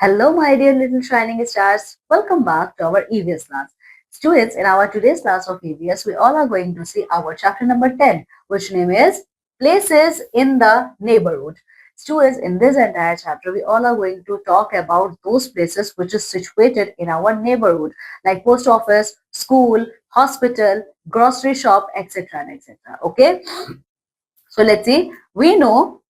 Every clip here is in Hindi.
Hello, my dear little shining stars. Welcome back to our EVS class. Students, in our today's class of EVS, we all are going to see our chapter number 10, which name is Places in the Neighborhood. Students, in this entire chapter, we all are going to talk about those places which is situated in our neighborhood, like post office, school, hospital, grocery shop, etc. and etc. Okay, so let's see. We know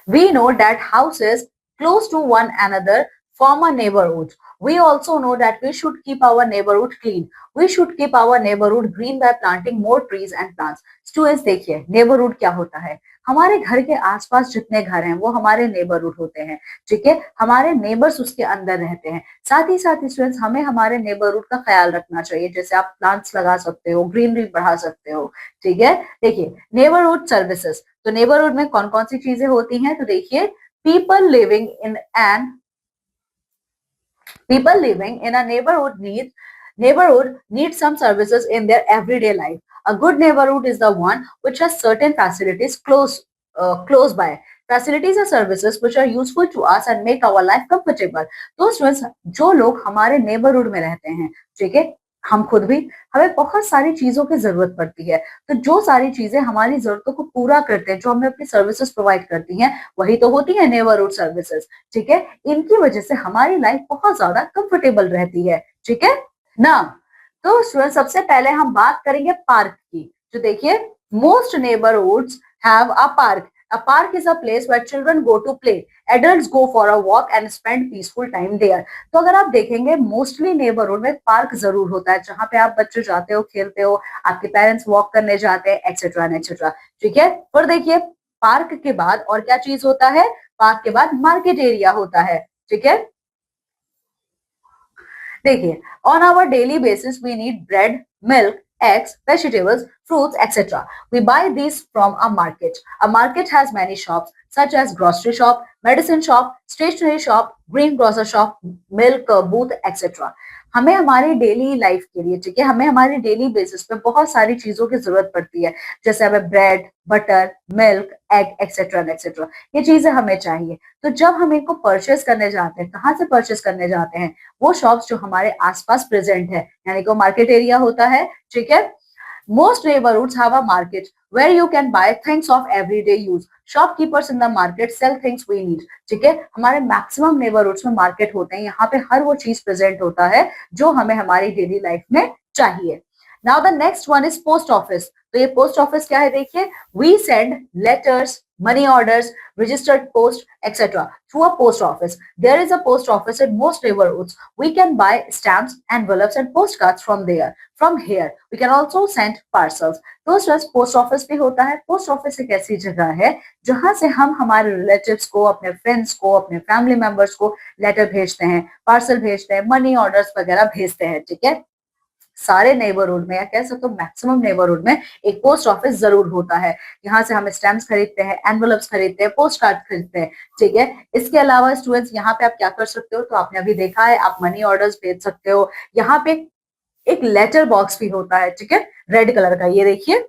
that houses close to one another form a neighborhood. We also know that we should keep our neighborhood clean. We should keep our neighborhood green by planting more trees and plants. Students देखिए neighborhood क्या होता है? हमारे घर के आसपास जितने घर हैं वो हमारे नेबरहुड होते हैं, ठीक है। हमारे नेबर्स उसके अंदर रहते हैं। साथ ही स्टूडेंट्स हमें हमारे नेबरहुड का ख्याल रखना चाहिए, जैसे आप प्लांट्स लगा सकते हो, ग्रीनरी बढ़ा सकते हो, ठीक है। देखिए नेबरहुड सर्विसेज, तो नेबरहुड में कौन कौन सी चीजें होती हैं, तो देखिए people living in an people living in a neighborhood need some services in their everyday life. A good neighborhood is the one which has certain facilities close by. Facilities are services which are useful to us and make our life comfortable. तो स्टूडेंट्स जो लोग हमारे नेबरहुड में रहते हैं, ठीक है, हम खुद भी, हमें बहुत सारी चीजों की जरूरत पड़ती है। तो जो सारी चीजें हमारी जरूरतों को पूरा करते हैं, जो हमें अपनी सर्विसेज प्रोवाइड करती हैं, वही तो होती है नेबरहुड सर्विसेज, ठीक है। इनकी वजह से हमारी लाइफ बहुत ज्यादा कंफर्टेबल रहती है, ठीक है ना। तो स्टूडेंट सबसे पहले हम बात करेंगे पार्क की। तो देखिए most neighbourhoods have a park. A park is a place where children go to play. Adults go for a walk and spend peaceful time there. तो अगर आप देखेंगे मोस्टली नेबरहुड में पार्क जरूर होता है, जहां पे आप बच्चे जाते हो, खेलते हो, आपके पेरेंट्स वॉक करने जाते हैं, एक्सेट्रा एक्सेट्रा, ठीक है। और देखिए पार्क के बाद और क्या चीज होता है, पार्क के बाद मार्केट एरिया होता है, ठीक है। देखिए on our daily basis we need bread, milk, eggs, vegetables, fruits, etc. We buy these from a market. A market has many shops such as grocery shop, medicine shop, stationery shop, greengrocer shop, milk booth, etc. हमें हमारी डेली लाइफ के लिए, ठीक है, हमें हमारी डेली बेसिस पे बहुत सारी चीजों की जरूरत पड़ती है, जैसे हमें bread, butter, milk, egg, etcetera etcetera, ये चीजें हमें चाहिए। तो जब हम इनको परचेस करने जाते हैं, कहाँ से परचेस करने जाते हैं, वो शॉप्स जो हमारे आसपास प्रेजेंट है, यानी कि मार्केट एरिया होता है, ठीक है। Most neighborhoods have a market where you can buy things of everyday use. Shopkeepers in the market sell things we need. ठीक है, हमारे मैक्सिमम नेबरहुड्स में मार्केट होते हैं, यहाँ पे हर वो चीज प्रेजेंट होता है जो हमें हमारी डेली लाइफ में चाहिए। Now the next one is post office. तो ये पोस्ट ऑफिस क्या है, देखिए we send letters, money orders, registered post, etc. through a post office. There is a post office in most neighborhoods. We can buy stamps, envelopes, and postcards from there. From here, we can also send parcels. तो पोस्ट ऑफिस भी होता है। पोस्ट ऑफिस एक ऐसी जगह है जहां से हम हमारे रिलेटिव्स को, अपने फ्रेंड्स को, अपने फैमिली मेंबर्स को लेटर भेजते हैं, पार्सल भेजते हैं, मनी ऑर्डर्स वगैरह भेजते हैं, ठीक है। सारे नेबरहुड में या कह सकते हो मैक्सिमम नेबरहुड में एक पोस्ट ऑफिस जरूर होता है। यहाँ से हम स्टैम्प्स खरीदते हैं, एनवलप्स खरीदते हैं, पोस्ट कार्ड खरीदते हैं, ठीक है। इसके अलावा स्टूडेंट्स यहाँ पे आप क्या कर सकते हो, तो आपने अभी देखा है, आप मनी ऑर्डर्स भेज सकते हो। यहाँ पे एक लेटर बॉक्स भी होता है, ठीक है, रेड कलर का, ये देखिए,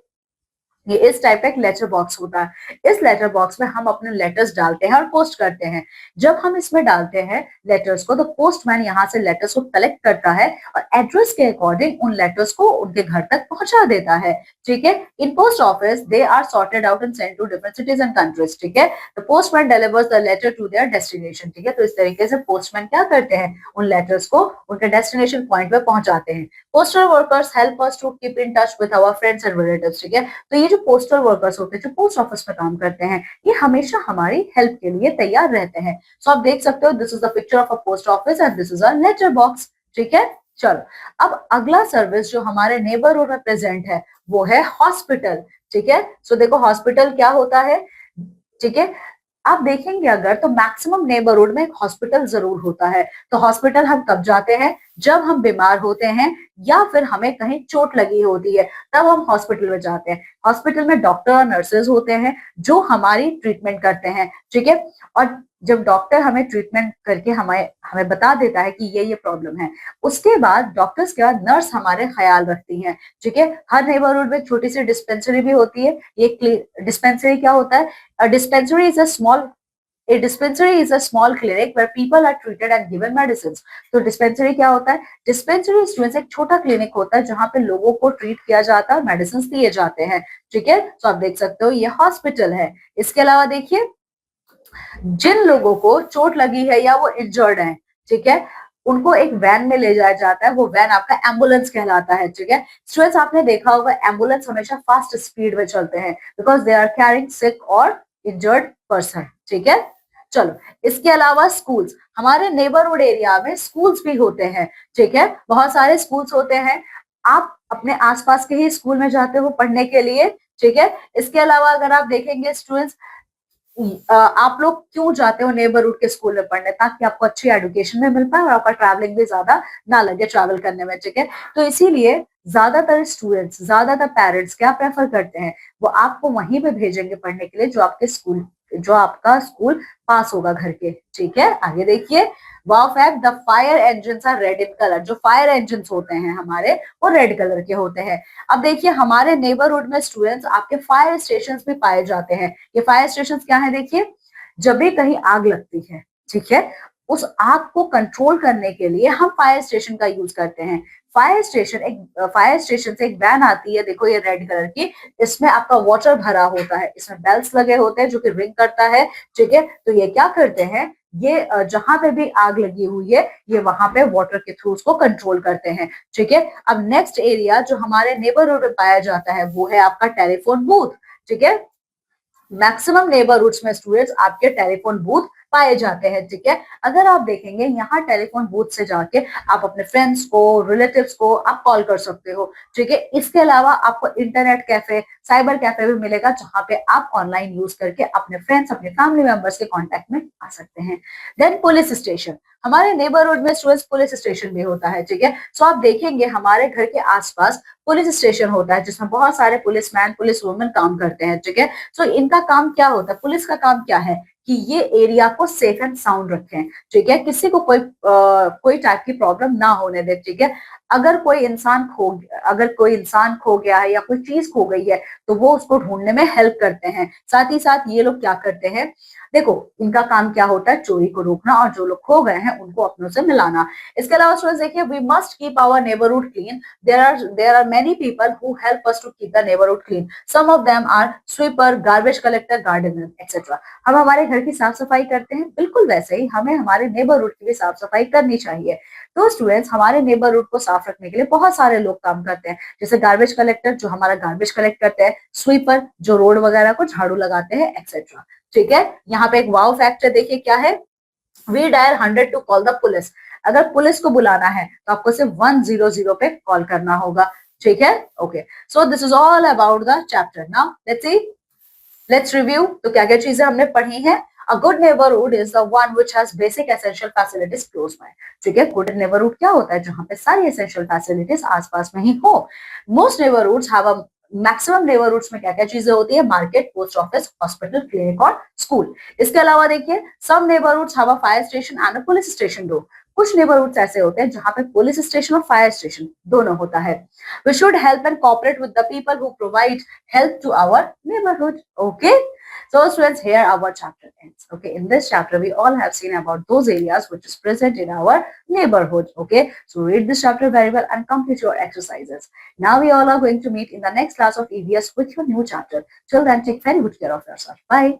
ये इस टाइप का एक लेटर बॉक्स होता है। इस लेटर बॉक्स में हम अपने लेटर्स डालते हैं और पोस्ट करते हैं। जब हम इसमें डालते हैं लेटर्स को, तो पोस्टमैन यहाँ से लेटर्स को कलेक्ट करता है और एड्रेस के अकॉर्डिंग उन लेटर्स को उनके घर तक पहुंचा देता है, ठीक है। In post office they are sorted out and sent to different cities and countries, ठीक है। The postman delivers the letter to their destination, ठीक है। तो इस तरीके से पोस्टमैन क्या करते हैं, उन लेटर्स को उनके डेस्टिनेशन पॉइंट पे पहुंचाते हैं। Postal workers help us to keep in touch with our friends and relatives, ठीक है। तो ये जो पोस्टल वर्कर्स होते हैं, जो पोस्ट ऑफिस में काम करते हैं, ये हमेशा हमारी हेल्प के लिए तैयार रहते हैं। सो आप देख सकते हो, this is the picture of a post office and this is a letter box, ठीक है। चलो अब अगला सर्विस जो हमारे नेबरहुड में प्रेजेंट है वो है हॉस्पिटल, ठीक है। सो देखो हॉस्पिटल क्या होता है, ठीक है। आप देखेंगे अगर तो मैक्सिमम नेबरहुड में एक हॉस्पिटल जरूर होता है। तो हॉस्पिटल हम कब जाते हैं, जब हम बीमार होते हैं या फिर हमें कहीं चोट लगी होती है, तब हम हॉस्पिटल में जाते हैं। हॉस्पिटल में डॉक्टर और नर्सेज होते हैं जो हमारी ट्रीटमेंट करते हैं, ठीक है। और जब डॉक्टर हमें ट्रीटमेंट करके हमें हमें बता देता है कि ये प्रॉब्लम है, उसके बाद डॉक्टर्स के बाद नर्स हमारे ख्याल रखती हैं, ठीक है। हर नेबरहुड में छोटी सी डिस्पेंसरी भी होती है। ये डिस्पेंसरी क्या होता है, a dispensary is a small A dispensary is a small clinic where people are treated and given medicines. तो dispensary क्या होता है? Dispensary students एक छोटा क्लिनिक होता है जहाँ पे लोगों को ट्रीट किया जाता है, मेडिसिन दिए जाते हैं. ठीक है, तो आप देख सकते हो ये हॉस्पिटल है. इसके अलावा देखिए, जिन लोगों को चोट लगी है या वो इंजर्ड है, ठीक है, उनको एक वैन में ले जाया जाता है. वो वैन आपका एम्बुलेंस कहलाता है. ठीक है, स्टूडेंट्स आपने देखा होगा एम्बुलेंस हमेशा फास्ट स्पीड में चलते हैं बिकॉज दे आर कैरिंग सिक और इंजर्ड पर्सन. ठीक है, चलो इसके अलावा स्कूल्स, हमारे नेबरहुड एरिया में स्कूल्स भी होते हैं. ठीक है, बहुत सारे स्कूल्स होते हैं. आप अपने आसपास के ही स्कूल में जाते हो पढ़ने के लिए. ठीक है, इसके अलावा अगर आप देखेंगे स्टूडेंट्स, आप लोग क्यों जाते हो नेबरहुड के स्कूल में पढ़ने? ताकि आपको अच्छी एजुकेशन में मिल पाए और आपका ट्रैवलिंग भी ज्यादा ना लगे ट्रैवल करने में. ठीक है, तो इसीलिए ज्यादातर स्टूडेंट्स, ज्यादातर पेरेंट्स क्या प्रेफर करते हैं, वो आपको वहीं पे भेजेंगे पढ़ने के लिए जो आपके स्कूल, जो आपका स्कूल पास होगा घर के. ठीक है, आगे देखिए, wow fact, the fire engines are red in colour. जो फायर इंजन्स होते हैं हमारे, वो रेड कलर के होते हैं. अब देखिए हमारे नेबरहुड में स्टूडेंट्स आपके फायर स्टेशन भी पाए जाते हैं. ये फायर स्टेशन क्या है? देखिए, जब भी कहीं आग लगती है, ठीक है, उस आग को कंट्रोल करने के लिए हम फायर स्टेशन का यूज करते हैं. फायर स्टेशन से एक वैन आती है, देखो ये रेड कलर की, इसमें आपका वाटर भरा होता है, इसमें बेल्स लगे होते हैं जो कि रिंग करता है. ठीक है, तो ये क्या करते हैं, ये जहां पे भी आग लगी हुई है, ये वहां पे वाटर के थ्रू उसको कंट्रोल करते हैं. ठीक है, अब नेक्स्ट एरिया जो हमारे नेबरहुड में पाया जाता है वो है आपका टेलीफोन बूथ. ठीक है, मैक्सिमम नेबरहुड्स में स्टूडेंट्स आपके टेलीफोन बूथ पाए जाते हैं. ठीक है, अगर आप देखेंगे यहाँ टेलीफोन बूथ से जाके आप अपने फ्रेंड्स को, रिलेटिव्स को आप कॉल कर सकते हो. ठीक है, इसके अलावा आपको इंटरनेट कैफे, साइबर कैफे भी मिलेगा जहां पे आप ऑनलाइन यूज करके अपने फ्रेंड्स, अपने फैमिली मेंबर्स के कांटेक्ट में आ सकते हैं. देन पुलिस स्टेशन, हमारे नेबरहुड में स्टूडेंट्स पुलिस स्टेशन भी होता है. ठीक है, सो आप देखेंगे हमारे घर के आसपास पुलिस स्टेशन होता है जिसमें बहुत सारे पुलिसमैन, पुलिस वुमेन काम करते हैं. ठीक है, सो इनका काम क्या होता है, पुलिस का काम क्या है कि ये एरिया को सेफ एंड साउंड रखें. ठीक है, किसी को कोई टाइप की प्रॉब्लम ना होने दे. ठीक है, अगर कोई इंसान खो गया है या कोई चीज खो गई है तो वो उसको ढूंढने में हेल्प करते हैं. साथ ही साथ ये लोग क्या करते हैं, देखो इनका काम क्या होता है, चोरी को रोकना और जो लोग खो गए हैं उनको अपनों से मिलाना. इसके अलावा स्टूडेंट्स देखिए, we must keep our neighbourhood clean. There are many people who help us to keep the neighbourhood clean. Some of them are sweeper, garbage collector, gardener etcetera. हम हमारे घर की साफ सफाई करते हैं, बिल्कुल वैसे ही हमें हमारे नेबरहुड की भी साफ सफाई करनी चाहिए. तो स्टूडेंट्स, हमारे नेबरहुड को साफ रखने के लिए बहुत सारे लोग काम करते हैं, जैसे गार्बेज कलेक्टर जो हमारा गार्बेज कलेक्ट करते हैं, स्वीपर जो रोड वगैरह को झाड़ू लगाते हैं, एक्सेट्रा. ठीक है, यहाँ पे एक वाव फैक्ट है, देखिए क्या है, we dial 100 to call the police. अगर पुलिस को बुलाना है तो आपको सिर्फ 100 पे कॉल करना होगा. ठीक है, okay, so this is all about the chapter. Now let's review. तो क्या क्या चीजें हमने पढ़ी हैं. A good neighborhood is the one which has basic essential facilities close by. ठीक है, good neighborhood क्या होता है, जहां पे सारी essential facilities आसपास में ही हो. Most neighborhoods have a maximum neighbourhoods में क्या क्या चीजें होती है, market, post office, hospital, clinic और स्कूल. इसके अलावा देखिए, some neighbourhoods have a fire station and a police station too. कुछ नेबरहुड्स ऐसे होते हैं जहां पे पुलिस स्टेशन और फायर स्टेशन दोनों होता है. We should help and cooperate with the people who provide help to our neighbourhood. Okay, so students, here our chapter ends. Okay, in this chapter we all have seen about those areas which is present in our neighborhood. Okay, so read this chapter very well and complete your exercises. Now we all are going to meet in the next class of EVS with your new chapter. Till then, take very good care of yourself. Bye.